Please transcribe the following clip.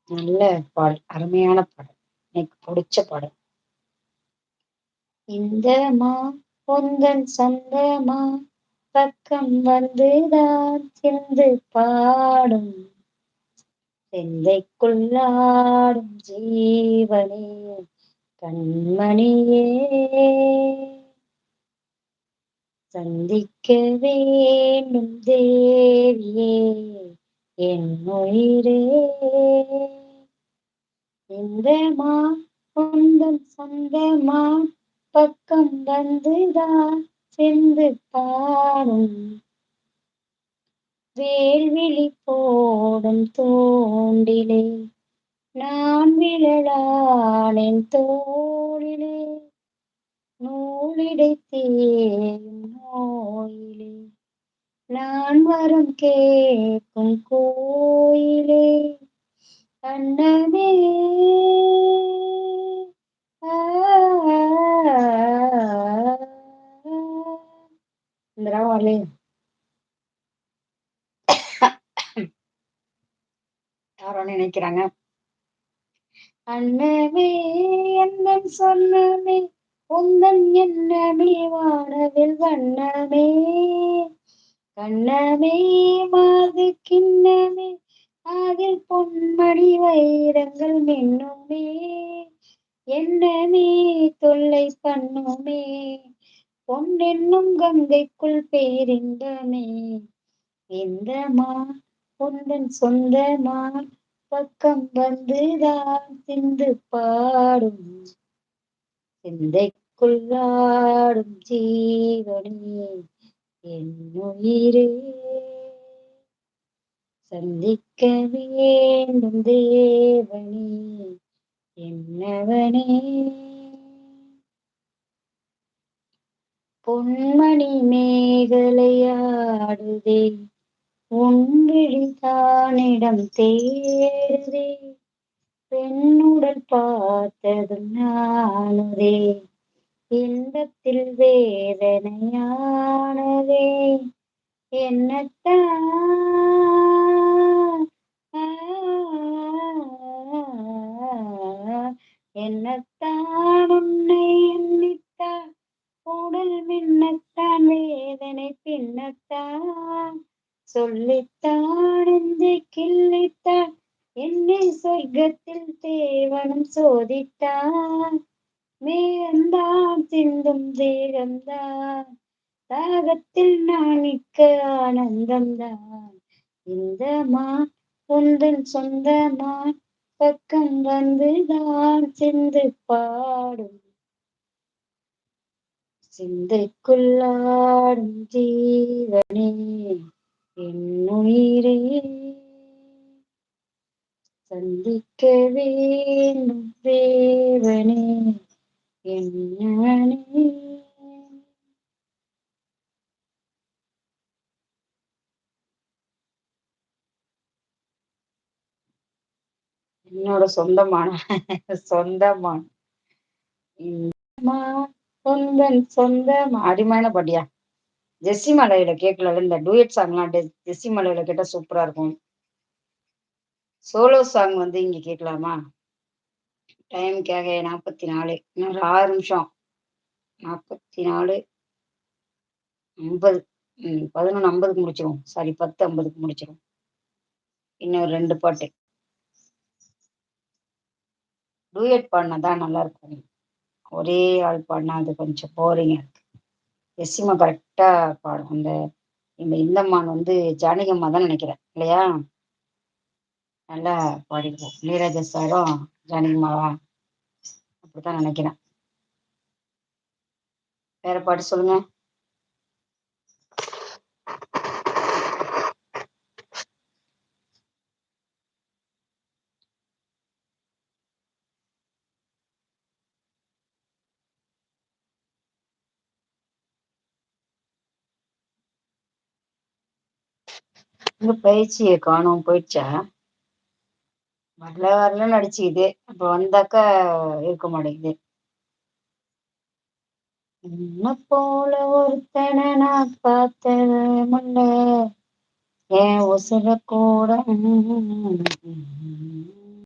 நல்ல பாடல். அருமையான பாடல். எனக்கு புடிச்ச பாடல். இந்த மா உந்தன் சொந்தமா பக்கம் வந்துதான் சிந்து பாடும் செந்தைக்குள்ளாடும் ஜீவனே கண்மணியே சந்திக்க வேண்டும் தேவியே என் உயிரே இந்த மா உந்தன் சொந்தமா பக்கம் வந்துதான் சென்று பாடும் வேல்விழி போடும் தூண்டிலே நான் விழலானேன் தோளிலே நூலிடை தேயும் நோயிலே நான் வரம் கேட்கும் கோயிலே அண்ணனே இந்த ராகம் வரலையே. யாரோ நினைக்கிறாங்க. அன்னமே என்னன் சொன்னமே உந்தன் எண்ணமே வானவில் வண்ணமே கண்ணமே மாது கிண்ணமே அதில் பொன்மணி வைரங்கள் மின்னுமே எண்ணமே தொல்லை பண்ணுமே பொன்னென்னும் கங்கைக்குள் பேரின்பமே இந்த மா உந்தன் சொந்தமா பக்கம் வந்துதான் சிந்து பாடும் சிந்தைக்குள்ளாடும் ஜீவனே என் உயிரே சந்திக்க வேண்டும் தேவனே என்னவனே பொன்மணி மேகலையாடுதே உன்விழிதானிடம் தேடுதே பெண்ணுடல் பார்த்ததும் நானுதே இன்பத்தில் வேதனையானதே என்னத்தான் என்னத்தான் உன்னை எண்ணித்தான் உடல் மின்னத்தான் வேதனை பின்னத்தான் சொல்லித்தான் இந்த கிள்ளித்தான் என்னை சொர்க்கத்தில் தேவனும் சோதித்தான் மேகந்தான் சிந்தும் தேகந்தான் தாகத்தில் நான் நிற்க ஆனந்தம்தான் இந்த மா உந்தன் சொந்தமா பக்கம் வந்துதான் சிந்து பாடும் சிந்தைக்குள்ளாடும் ஜீவனே என் உயிரே சந்திக்க வேண்டும் தேவனே என்னவனே. என்னோட சொந்தமான சொந்தமான சொந்தன் சொந்தம் அருமையான பாட்டியா. ஜெஸ்ஸி மலையில கேட்கல, இந்த டூயட் சாங்லாம் ஜெஸ்ஸி மலையில கேட்டா சூப்பரா இருக்கும். சோலோ சாங் வந்து இங்க கேட்கலாமா? டைமுக்காக 44 இன்னொரு 6 நிமிஷம். 44 50 11:50க்கு முடிச்சிரும். சாரி 10:50க்கு முடிச்சிரும். இன்னும் 2 பாட்டு. டூயட் பாடினாதான் நல்லா இருக்கும். ஒரே ஆள் பாடினா அது கொஞ்சம் போரிங்கா இருக்கு. எஸ்ஸிமா கரெக்டா பாடும். இந்தம்மான் வந்து ஜானகம்மா தான் நினைக்கிறேன் இல்லையா? நல்லா பாடிருக்கோம். இளையராஜா சாரும் ஜானகிமாவா அப்படித்தான் நினைக்கிறேன். வேற பாட்டு சொல்லுங்க. இந்த பயிற்சியை காணோம் போயிடுச்சா? வரலன்னு அடிச்சுக்குது. அப்ப வந்தாக்கா இருக்க மாட்டேங்குது. உன்னை போல ஒருத்தனை நான் பார்த்தது முன்ன என் உசுர கூட